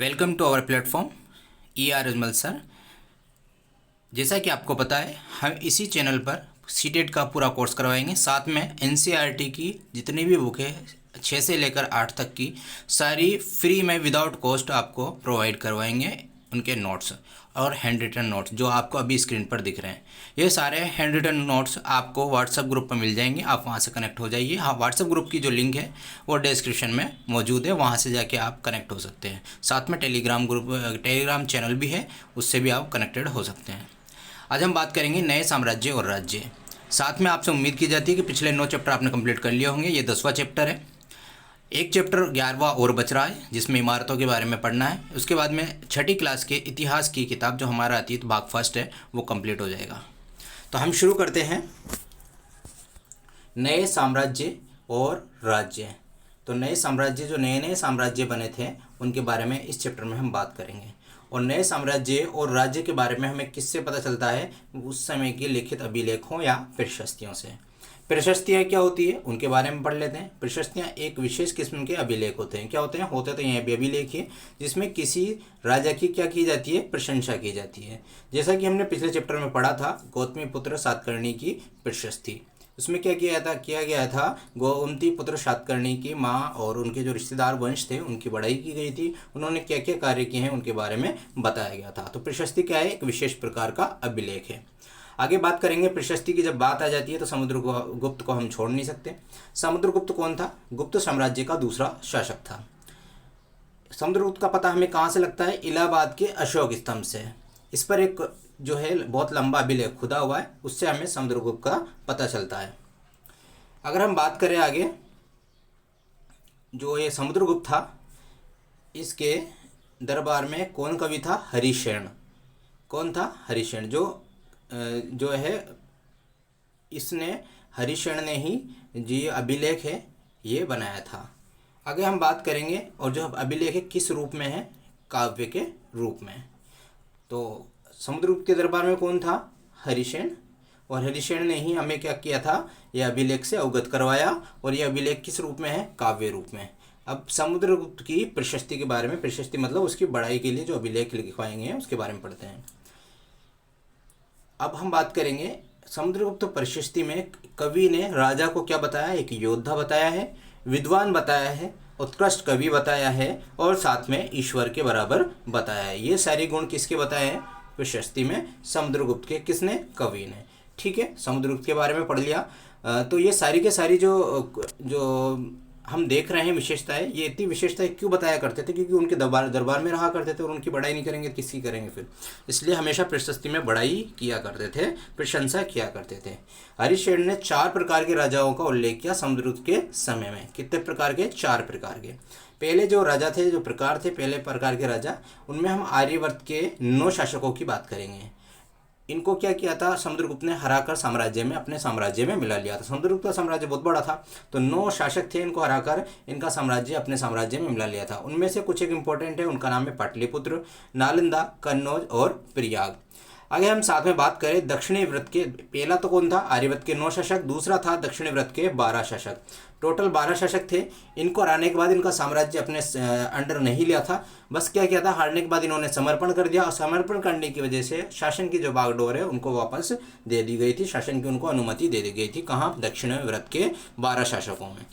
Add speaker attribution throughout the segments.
Speaker 1: Welcome to our platform ER Ajmal sir. जैसा कि आपको पता है, हम इसी चैनल पर सीटेट का पूरा कोर्स करवाएंगे। साथ में NCERT की जितनी भी बुक है 6 से लेकर 8 तक की सारी फ्री में विदाउट कॉस्ट आपको प्रोवाइड करवाएंगे। उनके नोट्स और हैंड रिटन नोट्स जो आपको अभी स्क्रीन पर दिख रहे हैं, ये सारे हैंड रिटन नोट्स आपको व्हाट्सएप ग्रुप पर मिल जाएंगे। आप वहाँ से कनेक्ट हो जाइए। हाँ, व्हाट्सएप ग्रुप की जो लिंक है वो डिस्क्रिप्शन में मौजूद है, वहाँ से जाके आप कनेक्ट हो सकते हैं। साथ में टेलीग्राम चैनल भी है, उससे भी आप कनेक्टेड हो सकते हैं। आज हम बात करेंगे नए साम्राज्य और राज्य। साथ में आपसे उम्मीद की जाती है कि पिछले 9 चैप्टर आपने कंप्लीट कर लिए होंगे। ये 10वां चैप्टर है। एक चैप्टर 11वां और बच रहा है, जिसमें इमारतों के बारे में पढ़ना है। उसके बाद में 6ठी क्लास के इतिहास की किताब जो हमारा अतीत भाग फर्स्ट है वो कंप्लीट हो जाएगा। तो हम शुरू करते हैं नए साम्राज्य और राज्य। तो नए साम्राज्य, जो नए नए साम्राज्य बने थे, उनके बारे में इस चैप्टर में हम बात करेंगे। और नए साम्राज्य और राज्य के बारे में हमें किससे पता चलता है? उस समय के लिखित अभिलेखों या प्रशस्तियों से। प्रशस्तियाँ क्या होती है उनके बारे में पढ़ लेते हैं। प्रशस्तियाँ एक विशेष किस्म के अभिलेख होते हैं। क्या होते हैं? होते तो यहाँ भी अभिलेख ही, जिसमें किसी राजा की क्या की जाती है? प्रशंसा की जाती है। जैसा कि हमने पिछले चैप्टर में पढ़ा था, गौतमी पुत्र सातकर्णी की प्रशस्ति। उसमें क्या किया गया था? गोमती पुत्र सातकर्णी की माँ और उनके जो रिश्तेदार वंश थे उनकी बढ़ाई की गई थी। उन्होंने क्या क्या कार्य किए हैं उनके बारे में बताया गया था। तो प्रशस्ति क्या है? एक विशेष प्रकार का अभिलेख है। आगे बात करेंगे। प्रशस्ति की जब बात आ जाती है तो समुद्रगुप्त को हम छोड़ नहीं सकते। समुद्रगुप्त कौन था? गुप्त साम्राज्य का दूसरा शासक था। समुद्रगुप्त का पता हमें कहाँ से लगता है? इलाहाबाद के अशोक स्तंभ से। इस पर एक जो है बहुत लंबा अभिलेख खुदा हुआ है, उससे हमें समुद्रगुप्त का पता चलता है। अगर हम बात करें आगे, जो ये समुद्रगुप्त था, इसके दरबार में कौन कवि था? हरिशेन। कौन था? हरिशेन। जो है इसने, हरिशेन ने ही जी अभिलेख है ये बनाया था। आगे हम बात करेंगे, और जो अभिलेख है किस रूप में है? काव्य के रूप में। तो समुद्रगुप्त के दरबार में कौन था? हरिशेन। और हरिशेन ने ही हमें क्या किया था? यह अभिलेख से अवगत करवाया। और यह अभिलेख किस रूप में है? काव्य रूप में। अब समुद्रगुप्त की प्रशस्ति के बारे में, प्रशस्ति मतलब उसकी बढ़ाई के लिए जो अभिलेख लिखवाएंगे हैं उसके बारे में पढ़ते हैं। अब हम बात करेंगे समुद्रगुप्त प्रशस्ति में कवि ने राजा को क्या बताया? एक योद्धा बताया है, विद्वान बताया है, उत्कृष्ट कवि बताया है, और साथ में ईश्वर के बराबर बताया है। ये सारे गुण किसके बताए हैं प्रशस्ति में? समुद्रगुप्त के। किसने? कवि ने। ठीक है, समुद्रगुप्त के बारे में पढ़ लिया। तो ये सारी के सारी जो हम देख रहे हैं विशेषताएं, ये इतनी विशेषताएं क्यों बताया करते थे? क्योंकि उनके दरबार में रहा करते थे, और उनकी बड़ाई नहीं करेंगे किसकी करेंगे फिर? इसलिए हमेशा प्रशस्ति में बड़ाई किया करते थे, प्रशंसा किया करते थे। हरिशेन ने 4 प्रकार के राजाओं का उल्लेख किया समुद्रगुप्त के समय में। कितने प्रकार के? 4 प्रकार के। पहले जो राजा थे, जो प्रकार थे, पहले प्रकार के राजा, उनमें हम आर्यवर्त के 9 शासकों की बात करेंगे। इनको क्या किया था? समुद्रगुप्त ने हराकर अपने साम्राज्य में मिला लिया था। समुद्रगुप्त का साम्राज्य बहुत बड़ा था, तो 9 शासक थे, इनको हराकर इनका साम्राज्य अपने साम्राज्य में मिला लिया था। उनमें से कुछ एक इंपॉर्टेंट है, उनका नाम है पाटलिपुत्र, नालंदा, कन्नौज और प्रयाग। आगे हम साथ में बात करें दक्षिणी व्रत के। पहला तो कौन था? आर्यवर्त के 9 शासक। दूसरा था दक्षिणी व्रत के 12 शासक। टोटल 12 शासक थे। इनको हराने के बाद इनका साम्राज्य अपने अंडर नहीं लिया था, बस क्या किया था? हारने के बाद इन्होंने समर्पण कर दिया, और समर्पण करने की वजह से शासन की जो बागडोर है उनको वापस दे दी गई थी। शासन की उनको अनुमति दे दी गई थी। कहाँ? दक्षिणी व्रत के 12 शासकों में,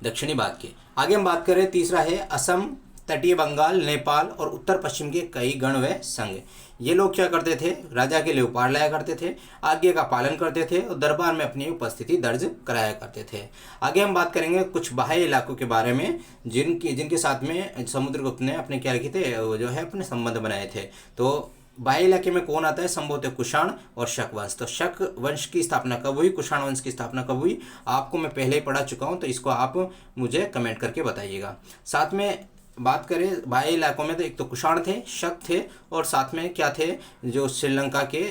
Speaker 1: दक्षिणी भाग के। आगे हम बात करें, तीसरा है असम, तटीय बंगाल, नेपाल और उत्तर पश्चिम के कई गण व संघ। ये लोग क्या करते थे? राजा के लिए उपहार लाया करते थे, आज्ञा का पालन करते थे, और दरबार में अपनी उपस्थिति दर्ज कराया करते थे। आगे हम बात करेंगे कुछ बाह्य इलाकों के बारे में, जिनके साथ में समुद्रगुप्त ने अपने क्या रखे थे? वो जो है अपने संबंध बनाए थे। तो बाह्य इलाके में कौन आता है? संभवतः कुषाण और शक वंश। तो शक वंश की स्थापना कब हुई? कुषाण वंश की स्थापना कब हुई? आपको मैं पहले ही पढ़ा चुका हूँ, तो इसको आप मुझे कमेंट करके बताइएगा। साथ में बात करें बाह्य इलाकों में, तो एक तो कुषाण थे, शक थे, और साथ में क्या थे? जो श्रीलंका के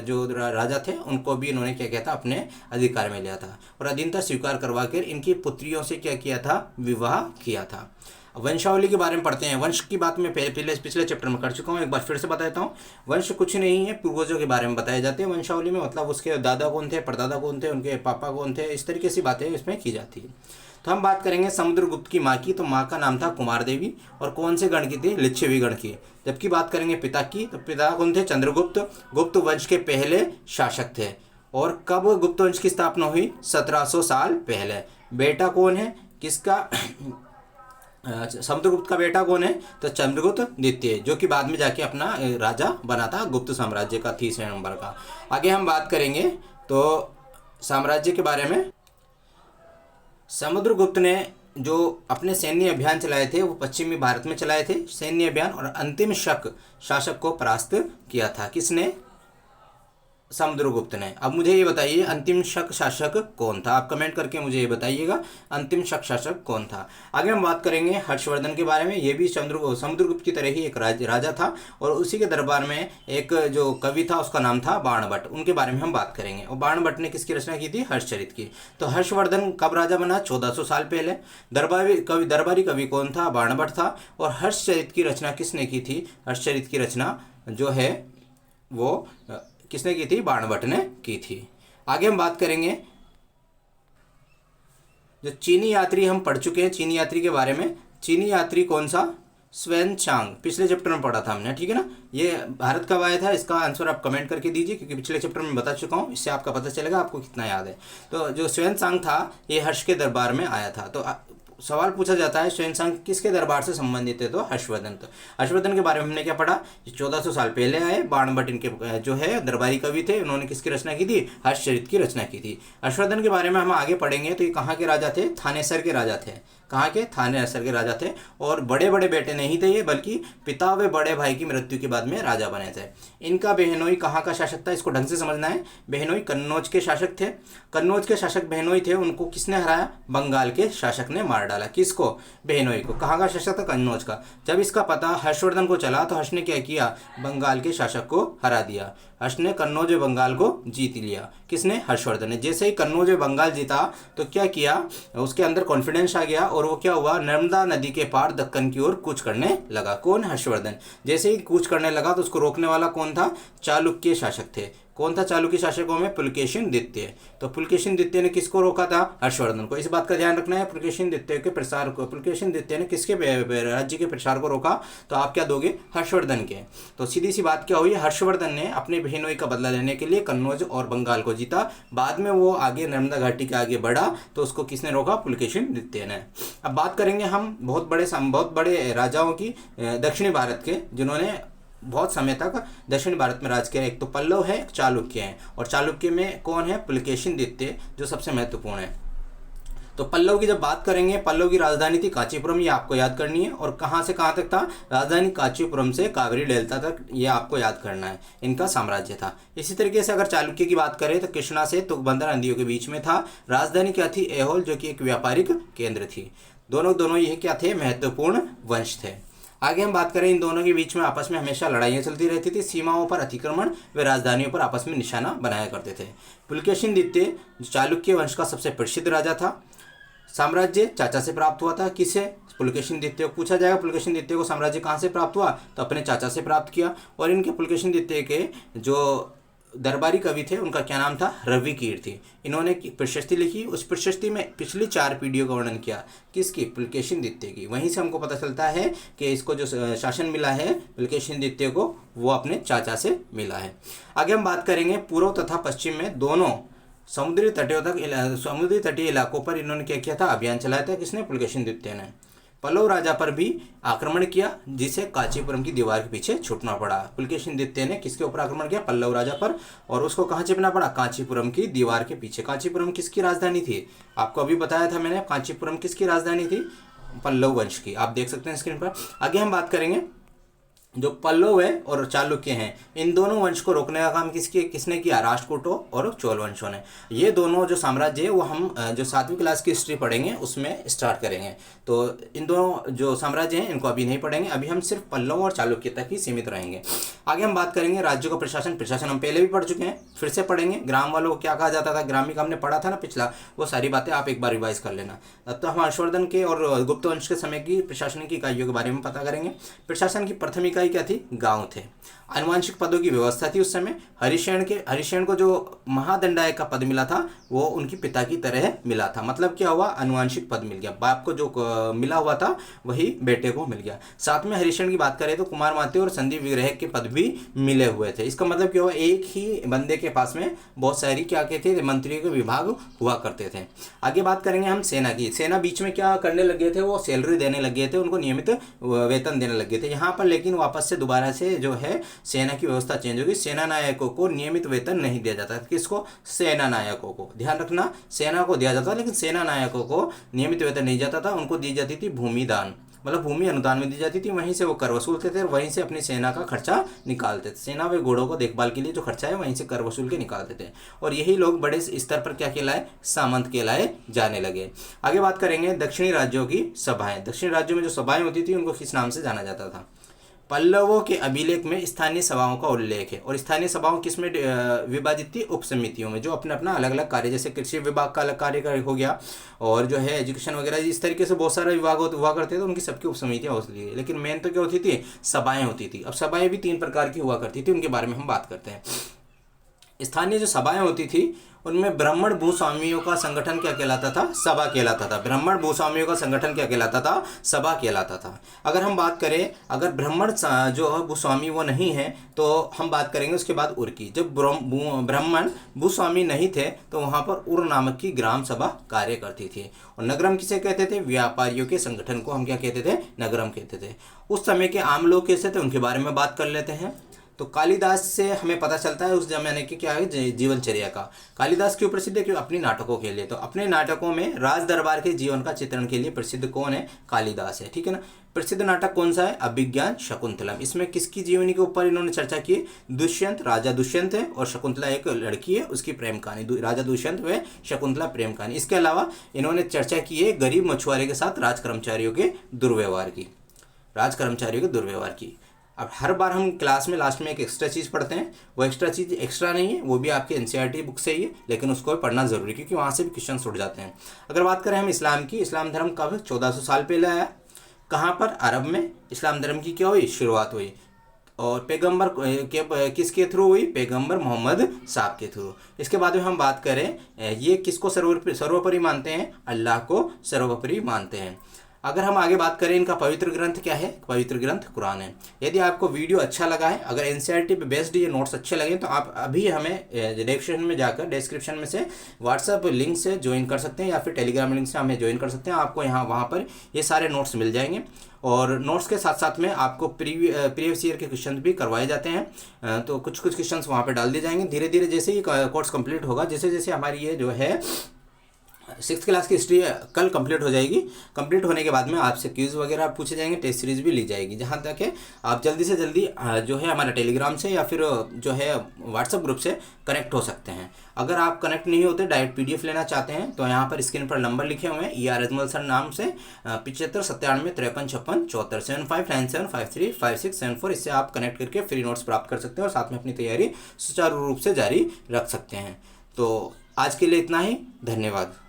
Speaker 1: जो राजा थे उनको भी इन्होंने क्या किया था? अपने अधिकार में लिया था, और अधीनता स्वीकार करवा कर इनकी पुत्रियों से क्या किया था? विवाह किया था। वंशावली के बारे में पढ़ते हैं। वंश की बात मैं पिछले चैप्टर में कर चुका हूँ, एक बार फिर से बता देता हूँ। वंश कुछ नहीं है, पूर्वजों के बारे में बताए जाते हैं वंशावली में। मतलब उसके दादा कौन थे, परदादा कौन थे, उनके पापा कौन थे, इस तरीके से बातें इसमें की जाती है। तो हम बात करेंगे समुद्रगुप्त की माँ की, तो माँ का नाम था कुमार देवी और कौन से गण की थी, लिच्छवी गण की। जबकि बात करेंगे पिता की, तो पिता कौन थे, चंद्रगुप्त, गुप्त वंश के पहले शासक थे। और कब गुप्त वंश की स्थापना हुई, 1700 साल पहले। बेटा कौन है किसका, समुद्रगुप्त का बेटा कौन है, तो चंद्रगुप्त द्वितीय, जो कि बाद में जाके अपना राजा बना था गुप्त साम्राज्य का 30वें नंबर का। आगे हम बात करेंगे तो साम्राज्य के बारे में। समुद्रगुप्त ने जो अपने सैन्य अभियान चलाए थे वो पश्चिमी भारत में चलाए थे सैन्य अभियान, और अंतिम शक शासक को परास्त किया था। किसने, समुद्रगुप्त ने। अब मुझे ये बताइए अंतिम शक शासक कौन था, आप कमेंट करके मुझे ये बताइएगा अंतिम शक शासक कौन था। आगे हम बात करेंगे हर्षवर्धन के बारे में। ये भी समुद्रगुप्त की तरह ही एक राजा था और उसी के दरबार में एक जो कवि था उसका नाम था बाणभट्ट, उनके बारे में हम बात करेंगे। और बाणभट्ट ने किसकी रचना की थी, हर्षचरित की। तो हर्षवर्धन कब राजा बना, 1400 साल पहले। दरबारी कवि कौन था, बाणभट्ट था। और हर्षचरित की रचना किसने की थी, हर्षचरित की रचना जो है वो किसने की थी, बाणभट्ट ने की थी। आगे हम बात करेंगे जो चीनी यात्री हम पढ़ चुके हैं, चीनी यात्री के बारे में। चीनी यात्री कौन सा, ह्वेनसांग, पिछले चैप्टर में पढ़ा था हमने, ठीक है ना। ये भारत कब आया था, इसका आंसर आप कमेंट करके दीजिए, क्योंकि पिछले चैप्टर में बता चुका हूँ, इससे आपका पता चलेगा आपको कितना याद है। तो जो ह्वेनसांग था ये हर्ष के दरबार में आया था। तो सवाल पूछा जाता है ह्वेनसांग किसके दरबार से संबंधित है, तो हर्षवर्धन। तो हर्षवर्धन के बारे में हमने क्या पढ़ा, 1400 साल पहले आए। बाणभट्ट इनके जो है दरबारी कवि थे, उन्होंने किसकी रचना की थी, हर्षचरित की रचना की थी। हर्षवर्धन के बारे में हम आगे पढ़ेंगे। तो ये कहाँ के राजा थे, थानेसर के राजा थे। कहाँ के, थानेसर के राजा थे। और बड़े बड़े बेटे नहीं थे ये, बल्कि पिता व बड़े भाई की मृत्यु के बाद में राजा बने थे। इनका बहनोई कहाँ का शासक था, इसको ढंग से समझना है। बहनोई कन्नौज के शासक थे। कन्नौज के शासक बहनोई थे, उनको किसने हराया, बंगाल के शासक ने मार डाला। किसको, बहनोई को। कहाँ का शासक था, कन्नौज का। जब इसका पता हर्षवर्धन को चला तो हर्ष ने क्या किया, बंगाल के शासक को हरा दिया। हर्ष ने कन्नौज व बंगाल को जीत लिया। किसने, हर्षवर्धन ने। जैसे ही कन्नौज व बंगाल जीता तो क्या किया, उसके अंदर कॉन्फिडेंस आ गया और वो क्या हुआ, नर्मदा नदी के पार दक्कन की ओर कूच करने लगा। कौन, हर्षवर्धन। जैसे ही कूच करने लगा तो उसको रोकने वाला कौन था, चालुक्य शासक थे। कौन था चालुक्य शासकों में, पुलकेशिन द्वितीय। तो पुलकेशिन द्वितीय ने किसको रोका था, हर्षवर्धन को। इस बात का ध्यान रखना है, पुलकेशिन द्वितीय के प्रसार को, पुलकेशिन द्वितीय ने किसके राज्य के प्रसार को रोका, तो आप क्या दोगे, हर्षवर्धन के। तो सीधी सी बात क्या हुई, हर्षवर्धन ने अपने बहनोई का बदला लेने के लिए कन्नौज और बंगाल को जीता। बाद में वो आगे नर्मदा घाटी के आगे बढ़ा तो उसको किसने रोका, पुलकेशिन द्वितीय ने। अब बात करेंगे हम बहुत बड़े राजाओं की दक्षिणी भारत के, जिन्होंने बहुत समय तक दक्षिण भारत में राज किया। एक तो पल्लव है, एक चालुक्य है। और चालुक्य में कौन है, पुलकेशिन द्वितीय, जो सबसे महत्वपूर्ण है। तो पल्लव की जब बात करेंगे, पल्लव की राजधानी थी कांचीपुरम, ये आपको याद करनी है। और कहाँ से कहाँ तक था, राजधानी कांचीपुरम से कावेरी डेल्टा तक, ये आपको याद करना है, इनका साम्राज्य था। इसी तरीके से अगर चालुक्य की बात करें तो कृष्णा से तुंगभद्रा नदियों के बीच में था। राजधानी क्या थी, ऐहोल, जो कि एक व्यापारिक केंद्र थी। दोनों ये क्या थे, महत्वपूर्ण वंश थे। आगे हम बात करें, इन दोनों के बीच में आपस में हमेशा लड़ाइयाँ चलती रहती थी। सीमाओं पर अतिक्रमण व राजधानियों पर आपस में निशाना बनाया करते थे। पुलकेशिन द्वितीय जो चालुक्य वंश का सबसे प्रसिद्ध राजा था। साम्राज्य चाचा से प्राप्त हुआ था। किसे, पुलकेशिन द्वितीय को। पूछा जाएगा पुलकेशिन द्वितीय को साम्राज्य कहाँ से प्राप्त हुआ, तो अपने चाचा से प्राप्त किया। और इनके पुलकेशिन द्वितीय के जो दरबारी कवि थे उनका क्या नाम था, रवि कीर्ति। इन्होंने प्रशस्ति लिखी, उस प्रशस्ति में पिछली 4 पीढ़ियों का वर्णन किया। किसकी, पुलकेशिन द्वितीय की। वहीं से हमको पता चलता है कि इसको जो शासन मिला है पुलकेशिन द्वितीय को, वो अपने चाचा से मिला है। आगे हम बात करेंगे पूर्व तथा पश्चिम में दोनों समुद्री तटीय इलाकों पर इन्होंने क्या किया था, अभियान चलाया था। किसने, पुलकेशिन द्वितीय ने। पल्लव राजा पर भी आक्रमण किया, जिसे कांचीपुरम की दीवार के पीछे छुपना पड़ा। पुलकेशिन द्वितीय ने किसके ऊपर आक्रमण किया, पल्लव राजा पर। और उसको कहाँ छिपना पड़ा, कांचीपुरम की दीवार के पीछे। कांचीपुरम किसकी राजधानी थी, आपको अभी बताया था मैंने, कांचीपुरम किसकी राजधानी थी, पल्लव वंश की। आप देख सकते हैं स्क्रीन पर। आगे हम बात करेंगे जो पल्लव है और चालुक्य हैं, इन दोनों वंश को रोकने का काम किसने किया, राष्ट्रकूटों और चोल वंशों ने। ये दोनों जो साम्राज्य है वो हम जो 7वीं क्लास की हिस्ट्री पढ़ेंगे उसमें स्टार्ट करेंगे। तो इन दोनों जो साम्राज्य हैं इनको अभी नहीं पढ़ेंगे, अभी हम सिर्फ पल्लव और चालुक्य तक ही सीमित रहेंगे। आगे हम बात करेंगे राज्यों का प्रशासन हम पहले भी पढ़ चुके हैं, फिर से पढ़ेंगे। ग्राम वालों को क्या कहा जाता था, ग्रामीण का हमने पढ़ा था ना पिछला, वो सारी बातें आप एक बार रिवाइज कर लेना। अब तो हम हर्षवर्धन के और गुप्त वंश के समय की प्रशासनिक इकाइयों के बारे में पता करेंगे। प्रशासन की प्रथम इकाई समुदाय क्या थी, गांव थे। आनुवंशिक पदों की व्यवस्था थी उस समय। हरिशेन को जो महादंडायक का पद मिला था वो उनके पिता की तरह मिला था। मतलब क्या हुआ, आनुवंशिक पद मिल गया, बाप को जो मिला हुआ था वही बेटे को मिल गया। साथ में हरिशेन की बात करें तो कुमार माते और संधि विग्रह के पद भी मिले हुए थे। इसका मतलब क्या हुआ, एक ही बंदे के पास में बहुत सारी क्या कहते थे, मंत्रियों के विभाग हुआ करते थे। आगे बात करेंगे हम सेना की। सेना बीच में क्या करने लगे थे, वो सैलरी देने लगे थे, उनको नियमित वेतन देने लगे थे। यहाँ पर लेकिन वापस से दोबारा से जो है सेना की व्यवस्था चेंज होगी। सेना नायकों को नियमित वेतन नहीं दिया जाता। किसको, सेना नायकों को। ध्यान रखना, सेना को दिया जाता लेकिन सेना नायकों को नियमित वेतन नहीं जाता था। उनको दी जाती थी भूमि दान, मतलब भूमि अनुदान में दी जाती थी, वहीं से वो कर वसूलते थे और वहीं से अपनी सेना का खर्चा निकालते थे। सेना व घोड़ों को देखभाल के लिए जो खर्चा है वहीं से कर वसूल के निकालते थे। और यही लोग बड़े स्तर पर क्या कहलाए, सामंत कहलाए जाने लगे। आगे बात करेंगे दक्षिणी राज्यों की सभाएं। दक्षिणी राज्यों में जो सभाएं होती थी उनको किस नाम से जाना जाता था। पल्लवों के अभिलेख में स्थानीय सभाओं का उल्लेख है। और स्थानीय सभाओं किसमें विभाजित थी, उप समितियों में, जो अपना अपना अलग अलग कार्य, जैसे कृषि विभाग का अलग कार्य हो गया और जो है एजुकेशन वगैरह, इस तरीके से बहुत सारे विभाग हुआ करते थे, उनकी सबकी उप समितियाँ होती थी। लेकिन मेन तो क्या होती थी, सभाएं होती थी। अब सभाएं भी 3 प्रकार की हुआ करती थी, उनके बारे में हम बात करते हैं। स्थानीय जो सभाएं होती थी उनमें ब्राह्मण भूस्वामियों का संगठन क्या कहलाता था, सभा कहलाता था। ब्राह्मण भूस्वामियों का संगठन क्या कहलाता था, सभा कहलाता था। अगर हम बात करें, अगर ब्राह्मण जो है भूस्वामी वो नहीं है तो हम बात करेंगे उसके बाद उर की। जब ब्राह्मण भूस्वामी नहीं थे तो वहाँ पर उर नामक की ग्राम सभा कार्य करती थी। और नगरम किसे कहते थे, व्यापारियों के संगठन को हम क्या कहते थे, नगरम कहते थे। उस समय के आम लोग कैसे थे उनके बारे में बात कर लेते हैं। तो कालिदास से हमें पता चलता है उस जमाने की क्या है जीवनचर्या का। कालिदास क्यों प्रसिद्ध है, क्यों, अपनी नाटकों के लिए। तो अपने नाटकों में राज दरबार के जीवन का चित्रण के लिए प्रसिद्ध कौन है, कालिदास है, ठीक है ना। प्रसिद्ध नाटक कौन सा है, अभिज्ञान शकुंतलम। इसमें किसकी जीवनी के ऊपर इन्होंने चर्चा की, दुष्यंत, राजा दुष्यंत है और शकुंतला एक लड़की है, उसकी प्रेम कहानी, राजा दुष्यंत व शकुंतला प्रेम कहानी। इसके अलावा इन्होंने चर्चा की है गरीब मछुआरे के साथ राज कर्मचारियों के दुर्व्यवहार की। अब हर बार हम क्लास में लास्ट में एक एक्स्ट्रा चीज़ पढ़ते हैं, वो एक्स्ट्रा चीज़ एक्स्ट्रा नहीं है, वो भी आपके एनसीईआरटी बुक से ही है, लेकिन उसको भी पढ़ना जरूरी है क्योंकि वहाँ से भी क्वेश्चन उठ जाते हैं। अगर बात करें हम इस्लाम की, इस्लाम धर्म कब 1400 साल पहले आया। कहाँ पर, अरब में इस्लाम धर्म की क्या हुई, शुरुआत हुई। और पैगंबर किसके थ्रू हुई, पैगंबर मोहम्मद साहब के थ्रू। इसके बाद में हम बात करें, ये किसको सर्वोपरि मानते हैं, अल्लाह को सर्वोपरि मानते हैं। अगर हम आगे बात करें, इनका पवित्र ग्रंथ क्या है, पवित्र ग्रंथ कुरान है। यदि आपको वीडियो अच्छा लगा है, अगर एनसीईआरटी पे बेस्ड ये नोट्स अच्छे लगे तो आप अभी हमें डिस्क्रिप्शन में से व्हाट्सएप लिंक से ज्वाइन कर सकते हैं या फिर टेलीग्राम लिंक से हमें ज्वाइन कर सकते हैं। आपको वहाँ पर ये सारे नोट्स मिल जाएंगे। और नोट्स के साथ साथ में आपको प्रीवियस ईयर के क्वेश्चन भी करवाए जाते हैं। तो कुछ क्वेश्चन वहाँ पर डाल दिए जाएंगे। धीरे धीरे जैसे ही कोर्स कंप्लीट होगा, जैसे जैसे हमारी ये जो है 6th क्लास की हिस्ट्री कल कंप्लीट हो जाएगी। कंप्लीट होने के बाद में आपसे क्विज़ वगैरह पूछे जाएंगे, टेस्ट सीरीज भी ली जाएगी। जहाँ तक है आप जल्दी से जल्दी जो है हमारा टेलीग्राम से या फिर जो है व्हाट्सएप ग्रुप से कनेक्ट हो सकते हैं। अगर आप कनेक्ट नहीं होते, डायरेक्ट PDF लेना चाहते हैं तो यहाँ पर स्क्रीन पर नंबर लिखे हुए हैं ER अजमल सर नाम से 75 97 53 56 74 7597535674। इससे आप कनेक्ट करके फ्री नोट्स प्राप्त कर सकते हैं और साथ में अपनी तैयारी सुचारू रूप से जारी रख सकते हैं। तो आज के लिए इतना ही, धन्यवाद।